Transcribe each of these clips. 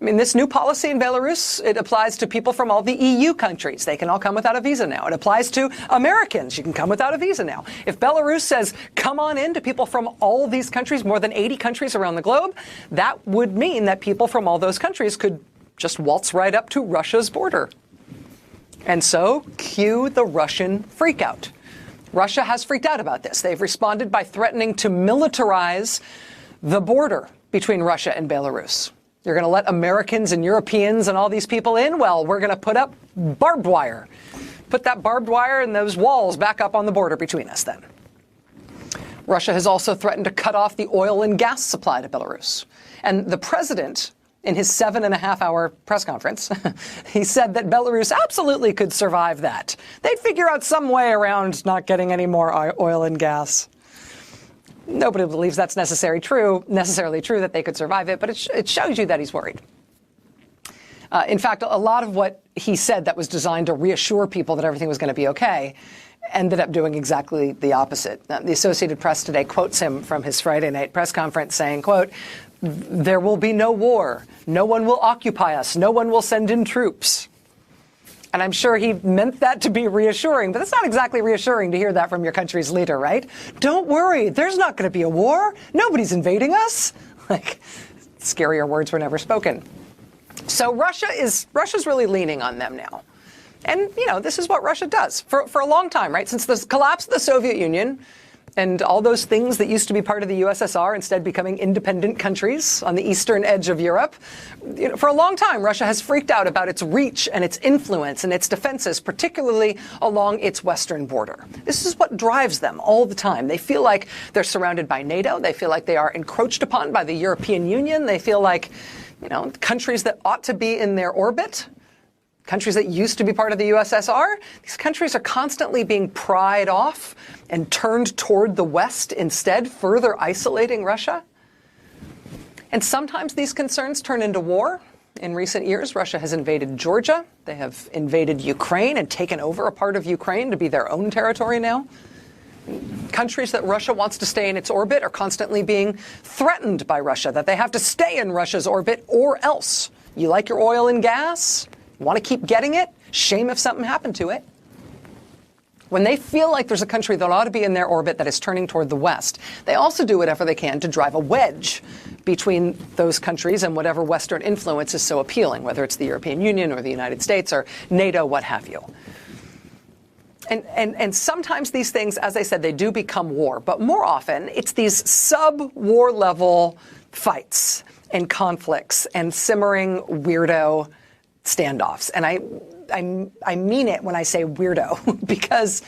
I mean, this new policy in Belarus, it applies to people from all the EU countries. They can all come without a visa now. It applies to Americans. You can come without a visa now. If Belarus says, come on in to people from all these countries, more than 80 countries around the globe, that would mean that people from all those countries could just waltz right up to Russia's border. And so, cue the Russian freakout. Russia has freaked out about this. They've responded by threatening to militarize the border between Russia and Belarus. You're going to let Americans and Europeans and all these people in? Well, we're going to put up barbed wire. Put that barbed wire and those walls back up on the border between us then. Russia has also threatened to cut off the oil and gas supply to Belarus. And the president, in his 7.5-hour press conference, he said that Belarus absolutely could survive that. They'd figure out some way around not getting any more oil and gas. Nobody believes that's necessarily true that they could survive it, but it shows you that he's worried. In fact, a lot of what he said that was designed to reassure people that everything was going to be okay ended up doing exactly the opposite. The Associated Press today quotes him from his Friday night press conference saying, quote, "There will be no war. No one will occupy us. No one will send in troops." And I'm sure he meant that to be reassuring, but it's not exactly reassuring to hear that from your country's leader, right? Don't worry, there's not going to be a war. Nobody's invading us. Like, scarier words were never spoken. So Russia's really leaning on them now. And, you know, this is what Russia does for a long time, right? Since the collapse of the Soviet Union and all those things that used to be part of the USSR instead becoming independent countries on the eastern edge of Europe, you know, for a long time, Russia has freaked out about its reach and its influence and its defenses, particularly along its western border. This is what drives them all the time. They feel like they're surrounded by NATO. They feel like they are encroached upon by the European Union. They feel like, you know, countries that ought to be in their orbit, countries that used to be part of the USSR, these countries are constantly being pried off and turned toward the West instead, further isolating Russia. And sometimes these concerns turn into war. In recent years, Russia has invaded Georgia. They have invaded Ukraine and taken over a part of Ukraine to be their own territory now. Countries that Russia wants to stay in its orbit are constantly being threatened by Russia, that they have to stay in Russia's orbit or else. You like your oil and gas? Want to keep getting it? Shame if something happened to it. When they feel like there's a country that ought to be in their orbit that is turning toward the West, they also do whatever they can to drive a wedge between those countries and whatever Western influence is so appealing, whether it's the European Union or the United States or NATO, what have you. And sometimes these things, as I said, they do become war. But more often, it's these sub-war level fights and conflicts and simmering weirdo standoffs. And I mean it when I say weirdo, because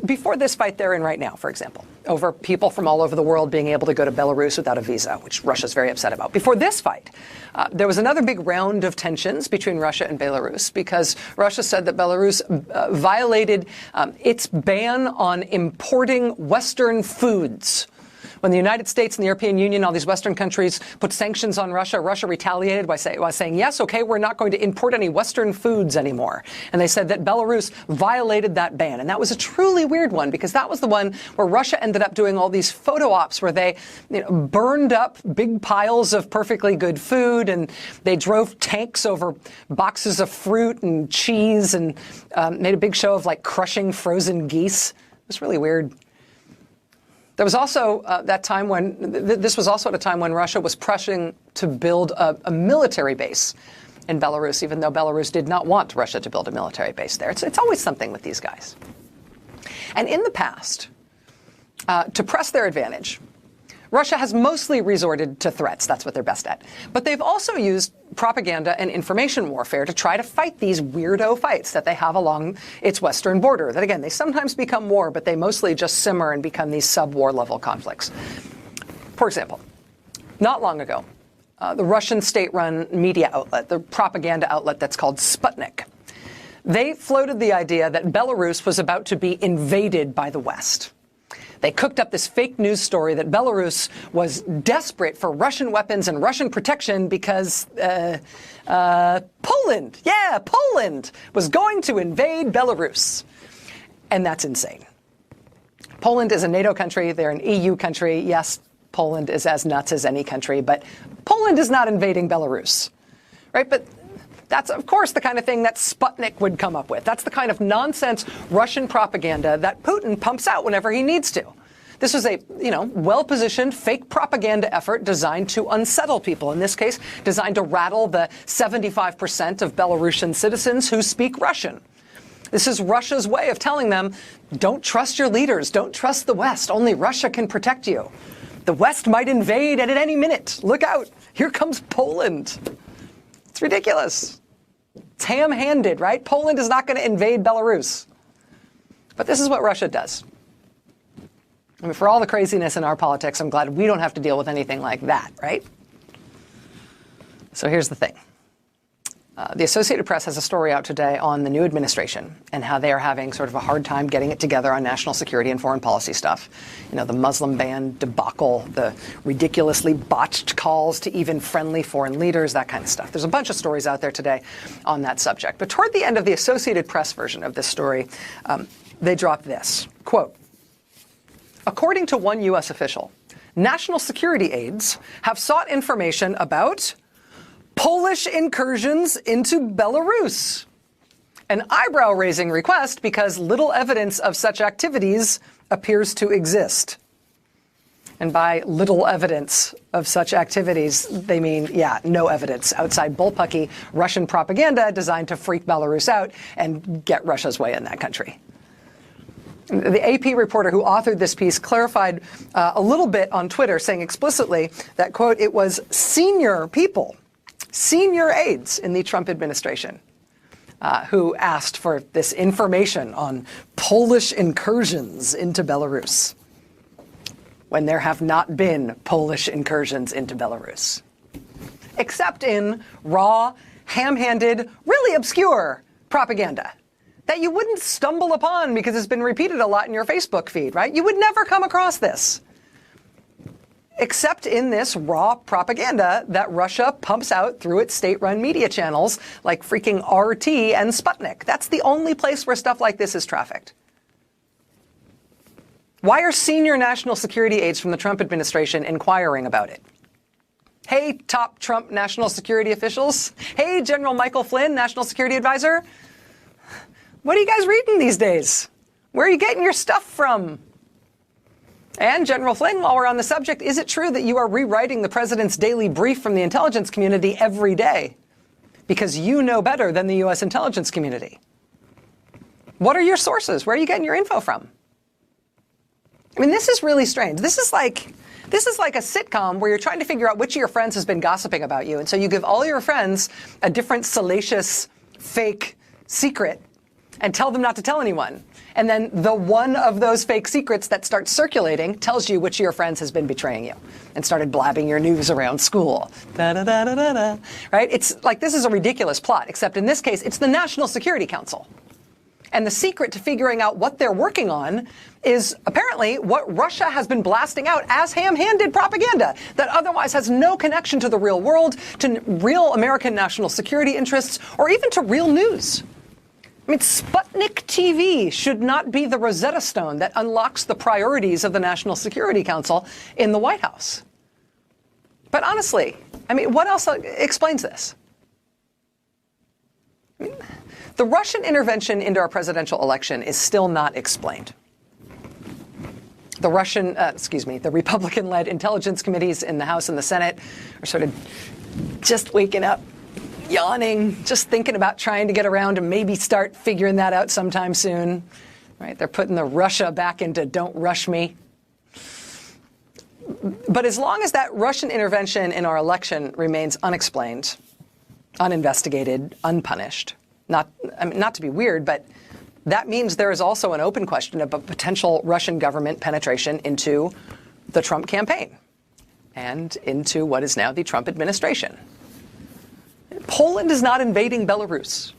before this fight they're in right now, for example, over people from all over the world being able to go to Belarus without a visa, which Russia's very upset about. Before this fight, there was another big round of tensions between Russia and Belarus because Russia said that Belarus violated its ban on importing Western foods. When the United States and the European Union, all these Western countries, put sanctions on Russia, Russia retaliated by saying, yes, okay, we're not going to import any Western foods anymore. And they said that Belarus violated that ban. And that was a truly weird one, because that was the one where Russia ended up doing all these photo ops where they burned up big piles of perfectly good food, and they drove tanks over boxes of fruit and cheese and made a big show of, like, crushing frozen geese. It was really weird. There was also that time when, this was also at a time when Russia was pressing to build a military base in Belarus, even though Belarus did not want Russia to build a military base there. It's always something with these guys. And in the past, to press their advantage, Russia has mostly resorted to threats. That's what they're best at. But they've also used propaganda and information warfare to try to fight these weirdo fights that they have along its western border. That, again, they sometimes become war, but they mostly just simmer and become these sub-war level conflicts. For example, not long ago, the Russian state-run media outlet, the propaganda outlet that's called Sputnik, they floated the idea that Belarus was about to be invaded by the West. They cooked up this fake news story that Belarus was desperate for Russian weapons and Russian protection because Poland was going to invade Belarus. And that's insane. Poland is a NATO country. They're an EU country. Yes, Poland is as nuts as any country, but Poland is not invading Belarus, right? But that's, of course, the kind of thing that Sputnik would come up with. That's the kind of nonsense Russian propaganda that Putin pumps out whenever he needs to. This was a, well-positioned fake propaganda effort designed to unsettle people. In this case, designed to rattle the 75% of Belarusian citizens who speak Russian. This is Russia's way of telling them, don't trust your leaders, don't trust the West. Only Russia can protect you. The West might invade at any minute. Look out. Here comes Poland. It's ridiculous. It's ham-handed, right? Poland is not going to invade Belarus. But this is what Russia does. I mean, for all the craziness in our politics, I'm glad we don't have to deal with anything like that, right? So here's the thing. The Associated Press has a story out today on the new administration and how they are having sort of a hard time getting it together on national security and foreign policy stuff. The Muslim ban debacle, the ridiculously botched calls to even friendly foreign leaders, that kind of stuff. There's a bunch of stories out there today on that subject. But toward the end of the Associated Press version of this story, they dropped this, quote, according to one U.S. official, national security aides have sought information about Polish incursions into Belarus. An eyebrow-raising request because little evidence of such activities appears to exist. And by little evidence of such activities, they mean, no evidence outside bullpucky Russian propaganda designed to freak Belarus out and get Russia's way in that country. The AP reporter who authored this piece clarified a little bit on Twitter, saying explicitly that, quote, it was senior people, senior aides in the Trump administration who asked for this information on Polish incursions into Belarus, when there have not been Polish incursions into Belarus, except in raw, ham-handed, really obscure propaganda that you wouldn't stumble upon because it's been repeated a lot in your Facebook feed, right? You would never come across this. Except in this raw propaganda that Russia pumps out through its state-run media channels like freaking RT and Sputnik. That's the only place where stuff like this is trafficked. Why are senior national security aides from the Trump administration inquiring about it? Hey, top Trump national security officials. Hey, General Michael Flynn, national security advisor. What are you guys reading these days? Where are you getting your stuff from? And General Flynn, while we're on the subject, is it true that you are rewriting the president's daily brief from the intelligence community every day? Because you know better than the U.S. intelligence community. What are your sources? Where are you getting your info from? I mean, this is really strange. This is like a sitcom where you're trying to figure out which of your friends has been gossiping about you. And so you give all your friends a different salacious, fake secret and tell them not to tell anyone. And then the one of those fake secrets that starts circulating tells you which of your friends has been betraying you and started blabbing your news around school. Da-da-da-da-da-da. Right? It's like this is a ridiculous plot, except in this case, it's the National Security Council. And the secret to figuring out what they're working on is apparently what Russia has been blasting out as ham-handed propaganda that otherwise has no connection to the real world, to real American national security interests, or even to real news. I mean, Sputnik TV should not be the Rosetta Stone that unlocks the priorities of the National Security Council in the White House. But honestly, I mean, what else explains this? I mean, the Russian intervention into our presidential election is still not explained. The Republican-led intelligence committees in the House and the Senate are sort of just waking up, yawning, just thinking about trying to get around to maybe start figuring that out sometime soon. Right? They're putting the Russia back into don't rush me. But as long as that Russian intervention in our election remains unexplained, uninvestigated, unpunished, not to be weird, but that means there is also an open question about potential Russian government penetration into the Trump campaign and into what is now the Trump administration. Poland is not invading Belarus.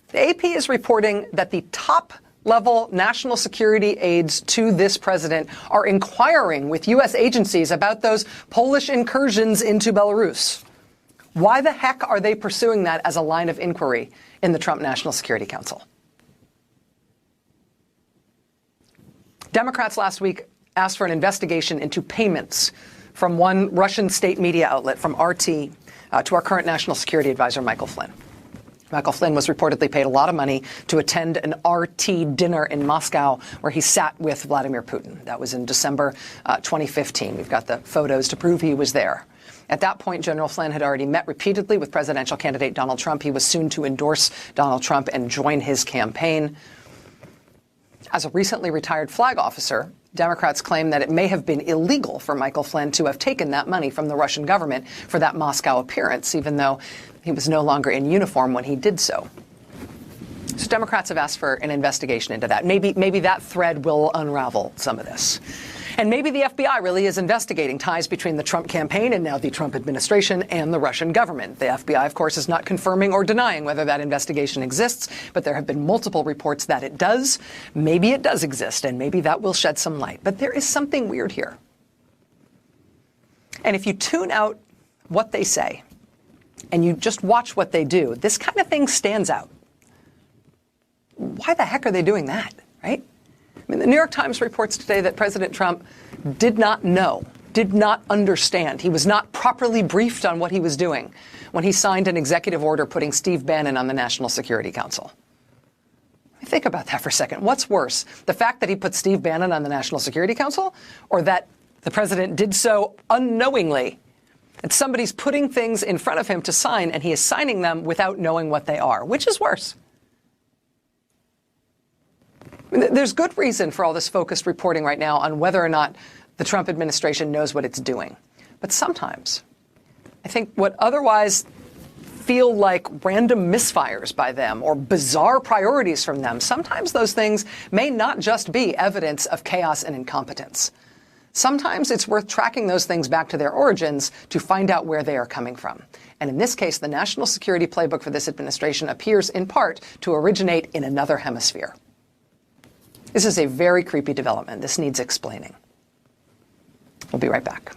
The AP is reporting that the top-level national security aides to this president are inquiring with U.S. agencies about those Polish incursions into Belarus. Why the heck are they pursuing that as a line of inquiry in the Trump National Security Council? Democrats last week asked for an investigation into payments from one Russian state media outlet, from RT, to our current national security advisor, Michael Flynn. Michael Flynn was reportedly paid a lot of money to attend an RT dinner in Moscow where he sat with Vladimir Putin. That was in December 2015. We've got the photos to prove he was there. At that point, General Flynn had already met repeatedly with presidential candidate Donald Trump. He was soon to endorse Donald Trump and join his campaign. As a recently retired flag officer, Democrats claim that it may have been illegal for Michael Flynn to have taken that money from the Russian government for that Moscow appearance, even though he was no longer in uniform when he did so. So Democrats have asked for an investigation into that. Maybe that thread will unravel some of this. And maybe the FBI really is investigating ties between the Trump campaign and now the Trump administration and the Russian government. The FBI, of course, is not confirming or denying whether that investigation exists, but there have been multiple reports that it does. Maybe it does exist, and maybe that will shed some light. But there is something weird here. And if you tune out what they say and you just watch what they do, this kind of thing stands out. Why the heck are they doing that, right? I mean, the New York Times reports today that President Trump did not know, did not understand. He was not properly briefed on what he was doing when he signed an executive order putting Steve Bannon on the National Security Council. Think about that for a second. What's worse, the fact that he put Steve Bannon on the National Security Council, or that the president did so unknowingly? And somebody's putting things in front of him to sign, and he is signing them without knowing what they are. Which is worse? There's good reason for all this focused reporting right now on whether or not the Trump administration knows what it's doing. But sometimes, I think what otherwise feel like random misfires by them or bizarre priorities from them, sometimes those things may not just be evidence of chaos and incompetence. Sometimes it's worth tracking those things back to their origins to find out where they are coming from. And in this case, the national security playbook for this administration appears in part to originate in another hemisphere. This is a very creepy development. This needs explaining. We'll be right back.